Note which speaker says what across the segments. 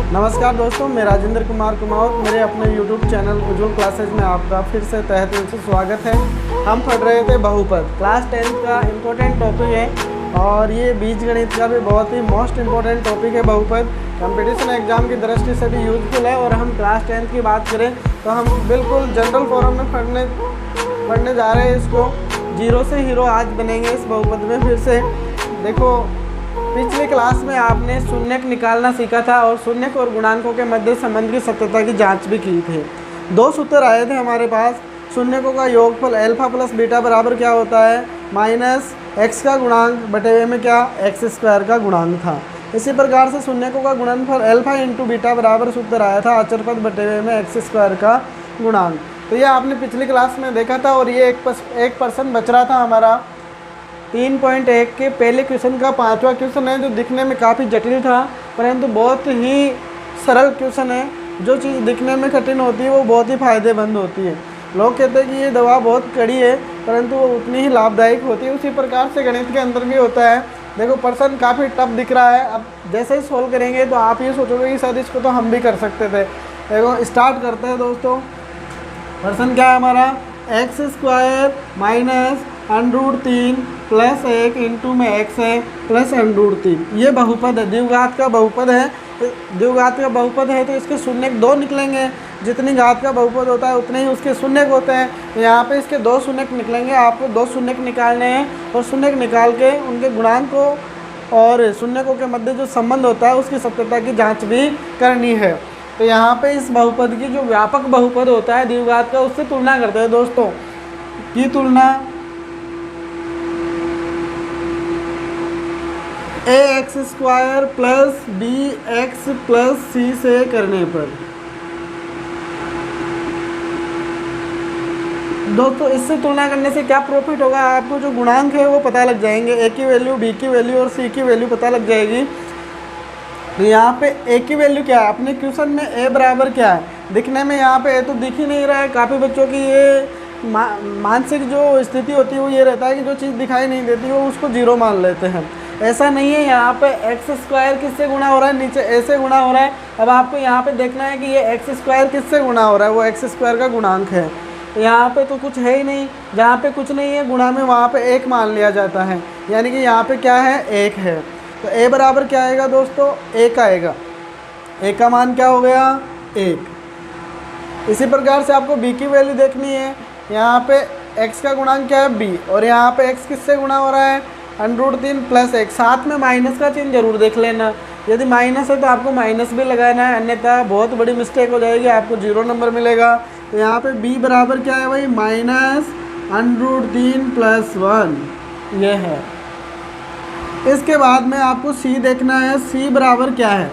Speaker 1: नमस्कार दोस्तों, मैं राजेंद्र कुमार कुमार। मेरे अपने YouTube चैनल उज्ज्वल क्लासेज में आपका फिर से तहे दिल से स्वागत है। हम पढ़ रहे थे बहुपद, क्लास 10 का इम्पोर्टेंट टॉपिक है और ये बीजगणित का भी बहुत ही मोस्ट इम्पोर्टेंट टॉपिक है। बहुपद कंपटीशन एग्जाम की दृष्टि से भी यूजफुल है और हम क्लास 10 की बात करें तो हम बिल्कुल जनरल फॉर्म में पढ़ने जा रहे हैं इसको। जीरो से हीरो आज बनेंगे इस बहुपद में। फिर से देखो, पिछली क्लास में आपने शून्यक निकालना सीखा था और शून्यक और गुणांकों के मध्य संबंध की सत्यता की जांच भी की थी। दो सूत्र आए थे हमारे पास। शून्यकों का योगफल अल्फा प्लस बीटा बराबर क्या होता है, माइनस एक्स का गुणांक बटे हुए में क्या एक्स स्क्वायर का गुणांक था। इसी प्रकार से शून्यकों का गुणनफल अल्फा इंटू बीटा बराबर सूत्र आया था अचर पद बटे हुए में एक्स स्क्वायर का गुणांक। तो ये आपने पिछली क्लास में देखा था और ये 1% बच रहा था हमारा। 3.1 के पहले क्वेश्चन का 5वां क्वेश्चन है जो दिखने में काफ़ी जटिल था परंतु बहुत ही सरल क्वेश्चन है। जो चीज़ दिखने में कठिन होती है वो बहुत ही फायदेमंद होती है। लोग कहते हैं कि ये दवा बहुत कड़ी है परंतु वो उतनी ही लाभदायक होती है। उसी प्रकार से गणित के अंदर भी होता है। देखो, प्रश्न काफ़ी टफ दिख रहा है, अब जैसे ही सोल्व करेंगे तो आप ये सोचोगे कि सर इसको तो हम भी कर सकते थे। देखो, स्टार्ट करते हैं दोस्तों। प्रश्न क्या है हमारा, x square minus √3 plus 1 into में एक्स है प्लस √3। ये बहुपद है, द्विघात का बहुपद है। द्विघात का बहुपद है तो इसके शून्यक 2 निकलेंगे। जितनी घात का बहुपद होता है उतने ही उसके शून्यक होते हैं। यहाँ पे इसके 2 शून्यक निकलेंगे। आपको 2 शून्यक निकालने हैं और शून्यक निकाल के उनके गुणांक को और शून्यकों के मध्य जो संबंध होता है उसकी सत्यता की जाँच भी करनी है। तो यहाँ पे इस बहुपद की जो व्यापक बहुपद होता है द्विघात का, उससे तुलना करते हैं दोस्तों। की तुलना ax square plus bx plus c से करने पर दोस्तों, इससे तुलना करने से क्या प्रॉफिट होगा, आपको जो गुणांक है वो पता लग जाएंगे। a की वैल्यू, b की वैल्यू और c की वैल्यू पता लग जाएगी। तो यहाँ पे a की वैल्यू क्या है, अपने क्वेश्चन में a बराबर क्या है, दिखने में यहाँ पे a तो दिख ही नहीं रहा है। काफ़ी बच्चों की ये मानसिक जो स्थिति होती है वो ये रहता है कि जो चीज़ दिखाई नहीं देती वो उसको जीरो मान लेते हैं। ऐसा नहीं है। यहाँ पे एक्स स्क्वायर किससे गुणा हो रहा है, नीचे ए से गुणा हो रहा है। अब आपको यहाँ पे देखना है कि ये एक्स स्क्वायर किससे गुणा हो रहा है, वो एक्स स्क्वायर का गुणांक है। तो यहाँ पे तो कुछ है ही नहीं, जहाँ पे कुछ नहीं है गुणा में वहाँ पे 1 मान लिया जाता है, यानी कि यहाँ पे क्या है, 1 है। तो ए बराबर क्या आएगा दोस्तों, 1 आएगा। ए का मान क्या हो गया, 1। इसी प्रकार से आपको बी की वैल्यू देखनी है। यहाँ पे एक्स का गुणांक क्या है, बी, और यहाँ पे एक्स किससे गुणा हो रहा है, √3 प्लस 1। साथ में माइनस का चिन्ह जरूर देख लेना। यदि माइनस है तो आपको माइनस भी लगाना है, अन्यथा बहुत बड़ी मिस्टेक हो जाएगी, आपको 0 नंबर मिलेगा। तो यहाँ पे b बराबर क्या है भाई, माइनस √3 प्लस 1, ये है। इसके बाद में आपको c देखना है। c बराबर क्या है,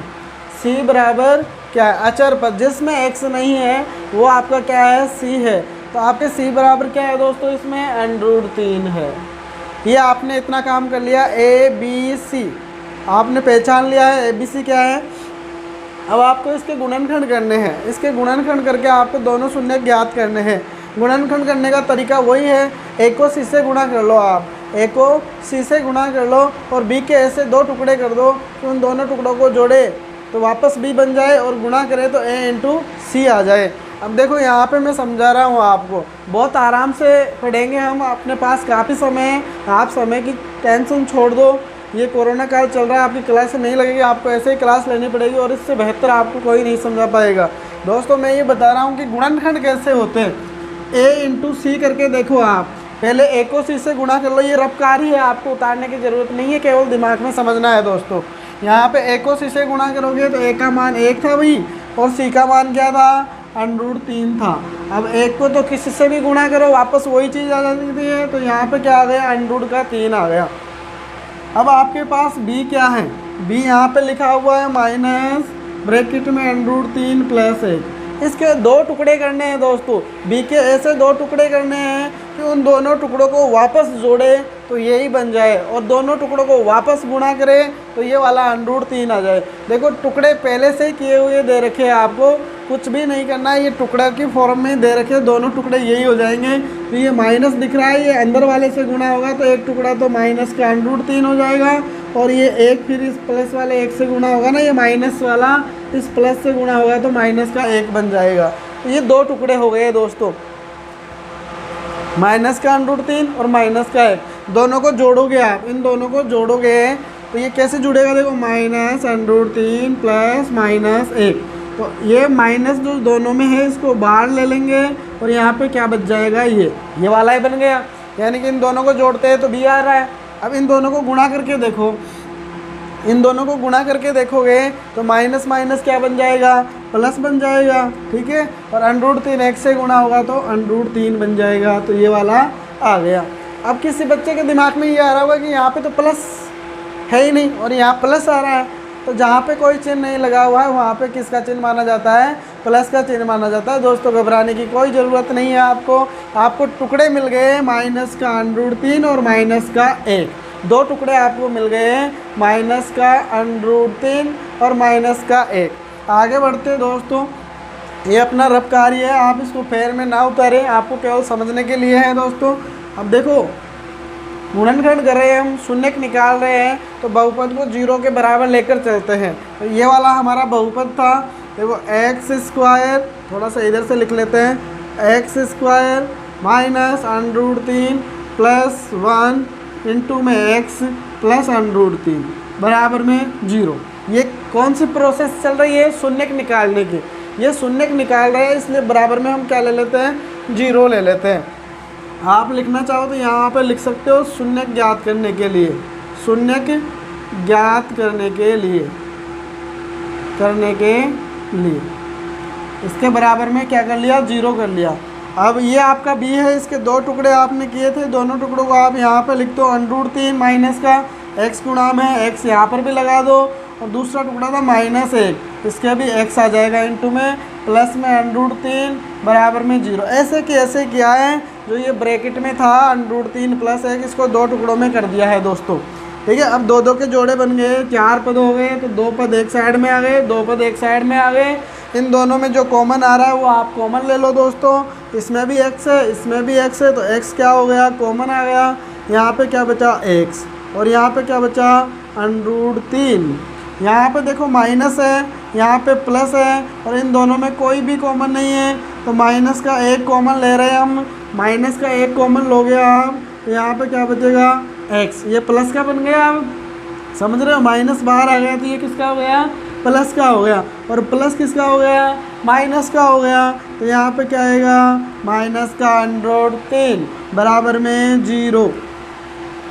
Speaker 1: c बराबर क्या है, अचर पद जिसमें x नहीं है वो आपका क्या है, c है। तो आपके c बराबर क्या है दोस्तों, इसमें √3 है। ये आपने इतना काम कर लिया, ए बी सी आपने पहचान लिया है। ए बी सी क्या है। अब आपको इसके गुणनखंड करने हैं। इसके गुणनखंड करके आपको दोनों शून्य ज्ञात करने हैं। गुणनखंड करने का तरीका वही है, ए को सी से गुणा कर लो। आप ए को सी से गुणा कर लो और बी के ए से 2 टुकड़े कर दो कि उन दोनों टुकड़ों को जोड़े तो वापस बी बन जाए और गुणा करें तो ए इंटू सी आ जाए। अब देखो, यहाँ पे मैं समझा रहा हूँ आपको, बहुत आराम से पढ़ेंगे हम। अपने पास काफ़ी समय है, आप समय की टेंशन छोड़ दो। ये कोरोना काल चल रहा है, आपकी क्लास नहीं लगेगी, आपको ऐसे ही क्लास लेनी पड़ेगी और इससे बेहतर आपको कोई नहीं समझा पाएगा। दोस्तों, मैं ये बता रहा हूँ कि गुणनखंड कैसे होते हैं। ए इंटू सी करके देखो, आप पहले ए को सी से गुणा कर लो। ये रफकारी है, आपको उतारने की ज़रूरत नहीं है, केवल दिमाग में समझना है दोस्तों। यहाँ पे ए को सी से गुणा करोगे तो ए का मान 1 था भाई और सी का मान क्या था, √3 था। अब 1 को तो किसी से भी गुणा करो वापस वही चीज़ आ जाती है। तो यहाँ पे क्या आ गया, √3 आ गया। अब आपके पास b क्या है, b यहाँ पे लिखा हुआ है माइनस ब्रैकेट में √3 प्लस 1। इसके 2 टुकड़े करने हैं दोस्तों। b के ऐसे 2 टुकड़े करने हैं कि उन दोनों टुकड़ों को वापस जोड़े तो यही बन जाए और दोनों टुकड़ों को वापस गुणा करें तो ये वाला √3 आ जाए। देखो, टुकड़े पहले से ही किए हुए दे रखे हैं, आपको कुछ भी नहीं करना है। ये टुकड़ा की फॉर्म में दे रखे, दोनों टुकड़े यही हो जाएंगे। तो ये माइनस दिख रहा है, ये अंदर वाले से गुणा होगा तो एक टुकड़ा तो माइनस का √3 हो जाएगा और ये एक फिर इस प्लस वाले 1 से गुणा होगा ना, ये माइनस वाला इस प्लस से गुणा होगा तो माइनस का 1 बन जाएगा। तो ये दो टुकड़े हो गए दोस्तों, माइनस का √3 और माइनस का 1। दोनों को जोड़ोगे आप, इन दोनों को जोड़ोगे तो ये कैसे जुड़ेगा, देखो माइनस √3 प्लस माइनस 1। तो ये माइनस जो दोनों में है इसको बाहर ले लेंगे और यहाँ पे क्या बच जाएगा, ये वाला ही बन गया। यानी कि इन दोनों को जोड़ते हैं तो b आ रहा है। अब इन दोनों को गुणा करके देखो, इन दोनों को गुणा करके देखोगे तो माइनस माइनस क्या बन जाएगा, प्लस बन जाएगा, ठीक है। और √3 1 से गुणा होगा तो √3 बन जाएगा। तो ये वाला आ गया। अब किसी बच्चे के दिमाग में ये आ रहा होगा कि यहाँ पे तो प्लस है ही नहीं और यहाँ प्लस आ रहा है, तो जहाँ पे कोई चिन्ह नहीं लगा हुआ है वहाँ पे किसका चिन्ह माना जाता है, प्लस का चिन्ह माना जाता है। दोस्तों घबराने की कोई ज़रूरत नहीं है आपको टुकड़े मिल गए माइनस का √3 और माइनस का 1। दो टुकड़े आपको मिल गए माइनस का √3 और माइनस का 1। आगे बढ़ते दोस्तों, ये अपना रफ कार्य है, आप इसको फेर में ना उतारें, आपको केवल समझने के लिए है दोस्तों। अब देखो गुणनखंड कर रहे हैं हम, शून्यक निकाल रहे हैं तो बहुपद को 0 के बराबर लेकर चलते हैं। तो ये वाला हमारा बहुपद था, देखो x² थोड़ा सा इधर से लिख लेते हैं, x² माइनस √3 प्लस 1 इंटू में x प्लस √3 बराबर में 0। ये कौन सी प्रोसेस चल रही है, शून्यक निकालने की। ये शून्यक निकाल रहे हैं इसलिए बराबर में हम क्या ले लेते हैं, 0 ले लेते हैं। आप लिखना चाहो तो यहाँ पे लिख सकते हो शून्यक ज्ञात करने के लिए, शून्यक ज्ञात करने के लिए इसके बराबर में क्या कर लिया, 0 कर लिया। अब ये आपका b है, इसके दो टुकड़े आपने किए थे, दोनों टुकड़ों को आप यहाँ पे लिख दो √3 माइनस का x गुणा में x यहाँ पर भी लगा दो, और दूसरा टुकड़ा था -1, इसके भी x आ जाएगा इंटू में प्लस में √3 बराबर में 0। ऐसे कि ऐसे किया है, जो ये ब्रैकेट में था √3 प्लस 1 इसको दो टुकड़ों में कर दिया है दोस्तों, ठीक है। अब दो के जोड़े बन गए, 4 पद हो गए, तो 2 पद एक साइड में आ गए, 2 पद एक साइड में आ गए। इन दोनों में जो कॉमन आ रहा है वो आप कॉमन ले लो दोस्तों, इसमें भी x है इसमें भी x है, तो x क्या हो गया, कॉमन आ गया। यहाँ पे क्या बचा, x, और यहाँ पे क्या बचा, √3। यहाँ पे देखो माइनस है, यहाँ पे प्लस है, और इन दोनों में कोई भी कॉमन नहीं है, तो माइनस का 1 कॉमन ले रहे हैं हम, माइनस का 1 कॉमन लोगे आप, तो यहाँ पे क्या बचेगा, x। ये प्लस का बन गया, अब समझ रहे हो, माइनस बाहर आ गया तो ये किसका हो गया, प्लस का हो गया, और प्लस किसका हो गया, माइनस का हो गया। तो यहाँ पे क्या आएगा, माइनस का √3 बराबर में 0,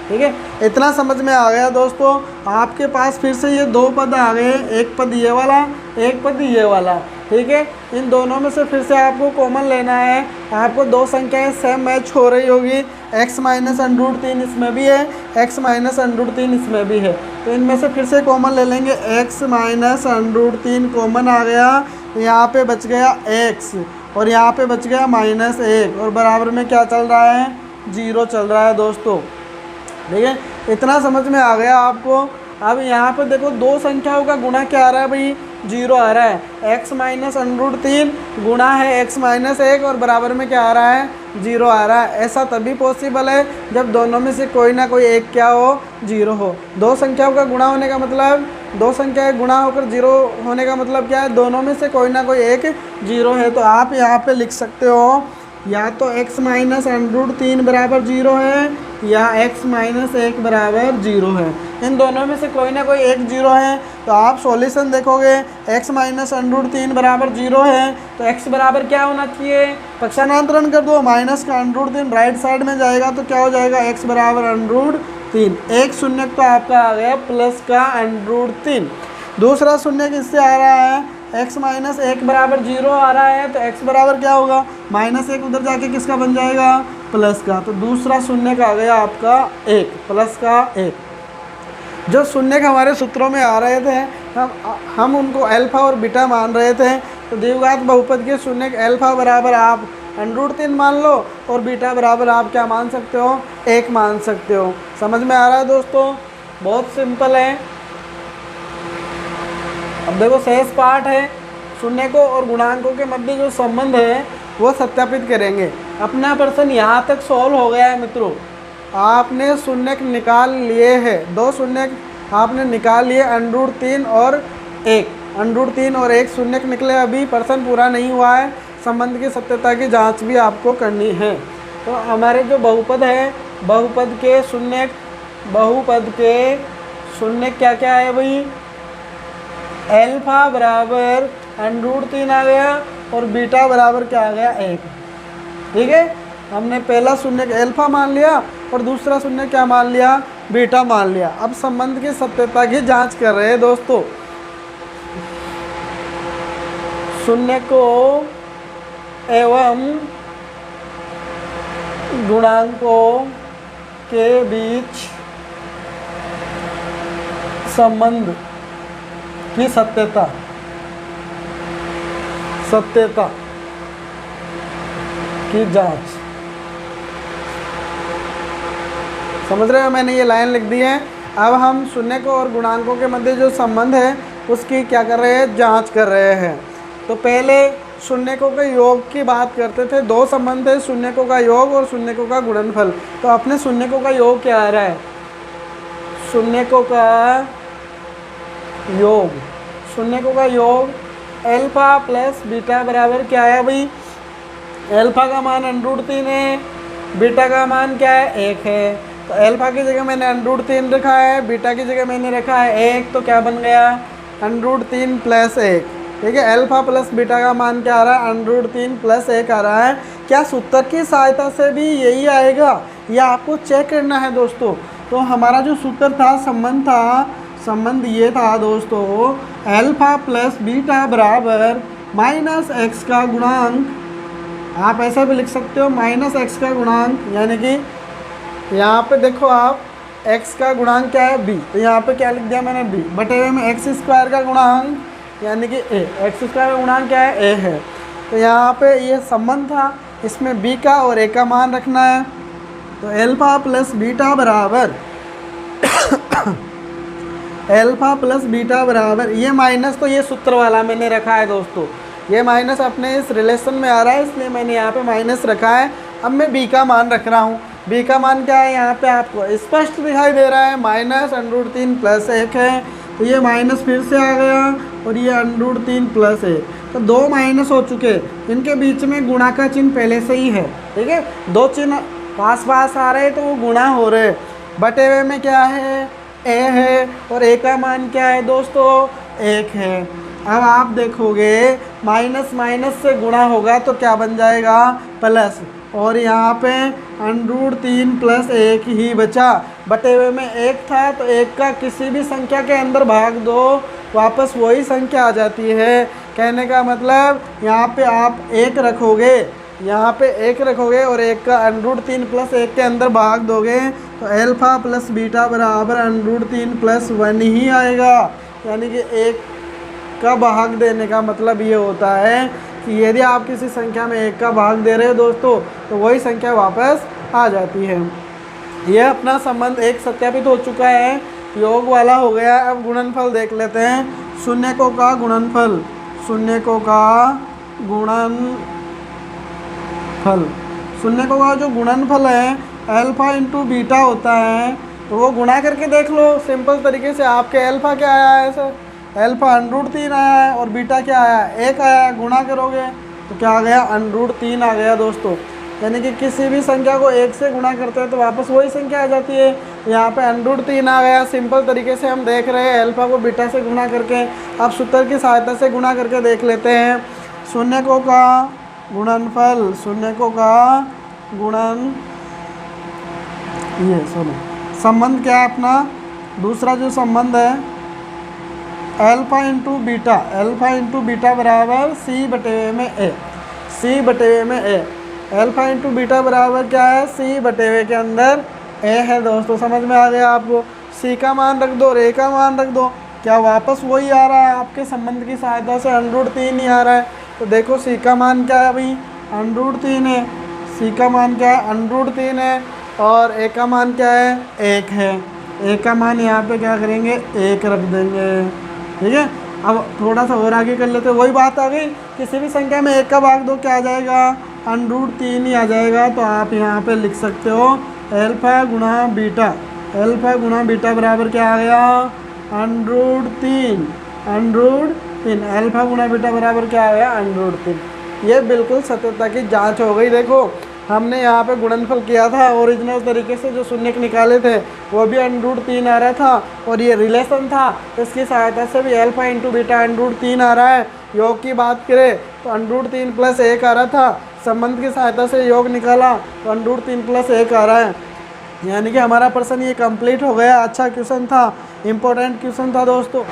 Speaker 1: ठीक है। इतना समझ में आ गया दोस्तों। आपके पास फिर से ये दो पद आ गए, एक पद ये वाला, एक पद ये वाला, ठीक है। इन दोनों में से फिर से आपको कॉमन लेना है। आपको दो संख्याएं सेम मैच हो रही होगी, x माइनस √3 इसमें भी है, x माइनस √3 इसमें भी है, तो इनमें से फिर से कॉमन ले लेंगे। x माइनस √3 कॉमन आ गया, तो यहाँ पे बच गया x, और यहाँ पे बच गया -1, और बराबर में क्या चल रहा है, 0 चल रहा है दोस्तों, ठीक है। इतना समझ में आ गया आपको। अब यहाँ पर देखो दो संख्याओं का गुणा क्या आ रहा है भाई, 0 आ रहा है। x माइनस √3 गुणा है x माइनस 1, और बराबर में क्या आ रहा है, 0 आ रहा है। ऐसा तभी पॉसिबल है जब दोनों में से कोई ना कोई एक क्या हो, 0 हो। दो संख्याओं का गुणा होने का मतलब, दो संख्याएं गुणा होकर 0 होने का मतलब क्या है, दोनों में से कोई ना कोई एक 0 है। तो आप यहाँ पे लिख सकते हो या तो x माइनस √3 बराबर 0 है, या x माइनस 1 बराबर 0 है। इन दोनों में से कोई ना कोई एक 0 है। तो आप सॉल्यूशन देखोगे, x माइनस √3 बराबर 0 है, तो x बराबर क्या होना चाहिए, पक्षांतरण कर दो, माइनस का √3 राइट साइड में जाएगा तो क्या हो जाएगा, x बराबर √3। एक शून्यक तो आपका आ गया प्लस का √3। दूसरा शून्यक इससे आ रहा है, x माइनस 1 बराबर 0 आ रहा है, तो x बराबर क्या होगा, -1 उधर जाके किसका बन जाएगा, प्लस का। तो दूसरा शून्यक आ गया आपका 1, प्लस का 1। जो शून्यक हमारे सूत्रों में आ रहे थे हम उनको अल्फा और बीटा मान रहे थे। तो द्विघात बहुपद के शून्यक अल्फा बराबर आप √3 मान लो, और बीटा बराबर आप क्या मान सकते हो, 1 मान सकते हो। समझ में आ रहा है दोस्तों, बहुत सिंपल है। अब देखो शेष पार्ट है, शून्यकों और गुणांकों के मध्य जो संबंध है वो सत्यापित करेंगे। अपना प्रश्न यहाँ तक सॉल्व हो गया है मित्रों। आपने शून्यक निकाल लिए हैं, दो शून्यक आपने निकाल लिए, √3 और 1। √3 और एक शून्य निकले। अभी प्रश्न पूरा नहीं हुआ है, संबंध की सत्यता की जांच भी आपको करनी है। तो हमारे जो बहुपद है, बहुपद के शून्य क्या क्या है भाई, अल्फा बराबर √3 आ गया और बीटा बराबर क्या आ गया 1। ठीक है, हमने पहला शून्य अल्फा मान लिया और दूसरा शून्य क्या मान लिया, बीटा मान लिया। अब संबंध की सत्यता की जांच कर रहे हैं दोस्तों। शून्य को एवं गुणांकों के बीच संबंध की सत्यता की जांच। समझ रहे हो, मैंने ये लाइन लिख दी है। अब हम शून्य को और गुणांकों के मध्य जो संबंध है उसकी क्या कर रहे हैं, जांच कर रहे हैं। तो पहले शून्यकों के योग की बात करते थे। दो संबंध है, शून्यकों का योग और शून्यकों का गुणनफल। तो अपने शून्यकों का योग क्या आ रहा है, शून्यकों का योग अल्फा प्लस बीटा बराबर क्या है भाई, अल्फा का मान √3 है, बीटा का मान क्या है 1 है। तो अल्फा की जगह मैंने √3 रखा है, बीटा की जगह मैंने रखा है 1, तो क्या बन गया √3 + 1। ठीक है, अल्फा प्लस बीटा का मान क्या आ रहा है, √3 + 1 आ रहा है। क्या सूत्र की सहायता से भी यही आएगा, यह आपको चेक करना है दोस्तों। तो हमारा जो सूत्र था, संबंध ये था दोस्तों, अल्फा प्लस बीटा बराबर -x का गुणांक, आप ऐसा भी लिख सकते हो -x का गुणांक, यानी कि यहाँ पे देखो आप x का गुणांक क्या है b, तो यहाँ पे क्या लिख दिया मैंने b बटे हुए में x² का गुणांक यानी कि a, x² का गुणांक क्या है a है। तो यहाँ पे ये संबंध था, इसमें b का और a का मान रखना है। तो अल्फा प्लस बीटा बराबर ये माइनस, तो ये सूत्र वाला मैंने रखा है दोस्तों, ये माइनस अपने इस रिलेशन में आ रहा है, इसलिए मैंने यहाँ पे माइनस रखा है। अब मैं b का मान रख रहा हूँ। b का मान क्या है, यहाँ पे आपको स्पष्ट दिखाई दे रहा है, -√3 + 1 है। तो ये माइनस फिर से आ गया और ये √3 + 1, तो दो माइनस हो चुके। इनके बीच में गुणा का चिन्ह पहले से ही है। ठीक है, दो चिन्ह पास आ रहे तो वो गुणा हो रहे। बटे हुए में क्या है, a है और a का मान क्या है दोस्तों 1 है। अब आप देखोगे माइनस माइनस से गुणा होगा तो क्या बन जाएगा प्लस, और यहाँ पे √3 + 1 ही बचा। बटे हुए में 1 था तो 1 का किसी भी संख्या के अंदर भाग दो, वापस वही संख्या आ जाती है। कहने का मतलब यहाँ पे आप 1 रखोगे, यहाँ पे 1 रखोगे और 1 का √3 + 1 के अंदर भाग दोगे तो अल्फा प्लस बीटा बराबर √3 + 1 ही आएगा। यानी कि 1 का भाग देने का मतलब ये होता है कि यदि आप किसी संख्या में 1 का भाग दे रहे हो दोस्तों तो वही संख्या वापस आ जाती है। यह अपना संबंध एक सत्यापित हो चुका है, योग वाला हो गया। अब गुणनफल देख लेते हैं। शून्यकों का गुणनफल, शून्यकों का जो गुणनफल है अल्फा × बीटा होता है, तो वो गुणा करके देख लो सिंपल तरीके से। आपके अल्फा क्या आया है सर, अल्फा √3 आया है और बीटा क्या आया है 1 आया है। गुणा करोगे तो क्या आ गया √3 आ गया दोस्तों। यानी कि किसी भी संख्या को 1 से गुणा करते हैं तो वापस वही संख्या आ जाती है। यहाँ पे √3 आ गया। सिंपल तरीके से हम देख रहे हैं अल्फा को बीटा से गुणा करके। अब सूत्र की सहायता से गुणा करके देख लेते हैं। शून्यकों का गुणनफल, ये सुनो संबंध क्या है अपना, दूसरा जो संबंध है अल्फा × बीटा बराबर c बटे हुए में a, अल्फा × बीटा बराबर क्या है, c बटे हुए के अंदर a है दोस्तों। समझ में आ गया आपको। c का मान रख दो और a का मान रख दो, क्या वापस वही आ रहा है आपके संबंध की सहायता से √3 ही आ रहा है। तो देखो c का मान क्या है भाई, √3 है। c का मान क्या है, √3 है और a का मान क्या है 1 है। a का मान यहाँ पे क्या करेंगे 1 रख देंगे। ठीक है, अब थोड़ा सा और आगे कर लेते हैं। वही बात आ गई, किसी भी संख्या में 1 का भाग दो क्या आ जाएगा √3 ही आ जाएगा। तो आप यहाँ पे लिख सकते हो अल्फा गुणा बीटा बराबर क्या आ गया √3 3, अल्फा गुणा बीटा बराबर क्या हो गया √3। ये बिल्कुल सत्यता की जांच हो गई। देखो हमने यहाँ पे गुणनफल किया था, ओरिजिनल तरीके से जो शून्य निकाले थे वो भी √3 आ रहा था, और ये रिलेशन था इसकी सहायता से भी अल्फा इंटू बीटा √3 आ रहा है। योग की बात करें तो √3 + 1 आ रहा था, संबंध की सहायता से योग निकाला तो √3 + 1 आ रहा है। यानी कि हमारा प्रश्न ये कंप्लीट हो गया। अच्छा क्वेश्चन था, इम्पोर्टेंट क्वेश्चन था दोस्तों।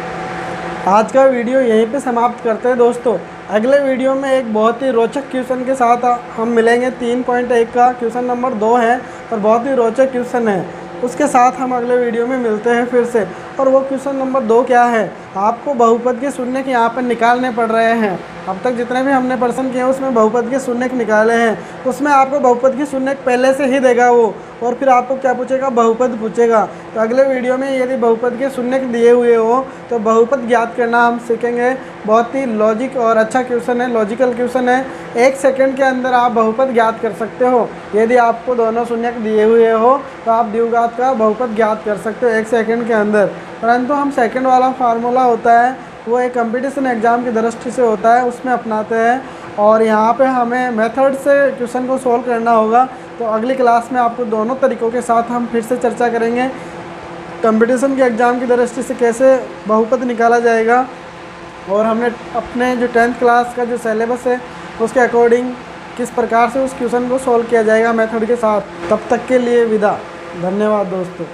Speaker 1: आज का वीडियो यहीं पे समाप्त करते हैं दोस्तों। अगले वीडियो में एक बहुत ही रोचक क्वेश्चन के साथ हम मिलेंगे। 3.1 का क्वेश्चन नंबर 2 है और बहुत ही रोचक क्वेश्चन है, उसके साथ हम अगले वीडियो में मिलते हैं फिर से। और वो क्वेश्चन नंबर 2 क्या है, आपको बहुपद के शून्य के यहाँ पर निकालने पड़ रहे हैं। अब तक जितने भी हमने प्रश्न किए उसमें बहुपद के शून्य निकाले हैं, उसमें आपको बहुपद के शून्य पहले से ही देगा वो, और फिर आपको क्या पूछेगा, बहुपद पूछेगा। तो अगले वीडियो में यदि बहुपद के शून्य दिए हुए हो तो बहुपद ज्ञात करना हम सीखेंगे। बहुत ही लॉजिक और अच्छा क्वेश्चन है, लॉजिकल क्वेश्चन है। 1 सेकंड के अंदर आप बहुपद ज्ञात कर सकते हो। यदि आपको दोनों शून्य दिए हुए हो तो आप द्विघात का बहुपद ज्ञात कर सकते हो 1 सेकंड के अंदर। परंतु हम सेकंड वाला फार्मूला होता है वो एक कंपटीशन एग्ज़ाम की दृष्टि से होता है, उसमें अपनाते हैं। और यहाँ पे हमें मेथड से क्वेश्चन को सॉल्व करना होगा। तो अगली क्लास में आपको दोनों तरीक़ों के साथ हम फिर से चर्चा करेंगे, कंपटीशन के एग्ज़ाम की दृष्टि से कैसे बहुपद निकाला जाएगा, और हमने अपने जो 10th क्लास का जो सिलेबस है उसके अकॉर्डिंग किस प्रकार से उस क्वेश्चन को सॉल्व किया जाएगा मेथड के साथ। तब तक के लिए विदा, धन्यवाद दोस्तों।